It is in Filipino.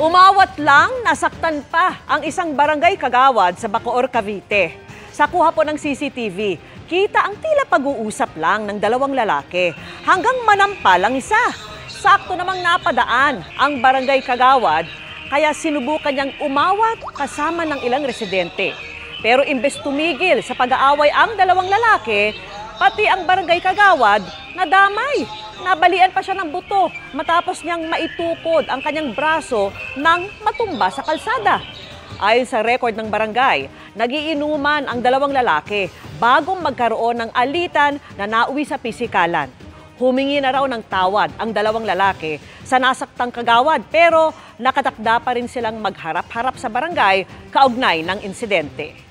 Umawat lang, nasaktan pa ang isang barangay kagawad sa Bacoor, Cavite. Sa kuha po ng CCTV, kita ang tila pag-uusap lang ng dalawang lalaki hanggang manampal ang isa. Sakto namang napadaan ang barangay kagawad kaya sinubukan niyang umawat kasama ng ilang residente. Pero imbes tumigil sa pag-aaway ang dalawang lalaki, pati ang barangay kagawad nadamay. Nabalian pa siya ng buto matapos niyang maitukod ang kanyang braso nang matumba sa kalsada. Ayon sa record ng barangay, nagiinuman ang dalawang lalaki bago magkaroon ng alitan na nauwi sa pisikalan. Humingi na raw ng tawad ang dalawang lalaki sa nasaktang kagawad pero nakatakda pa rin silang magharap-harap sa barangay kaugnay ng insidente.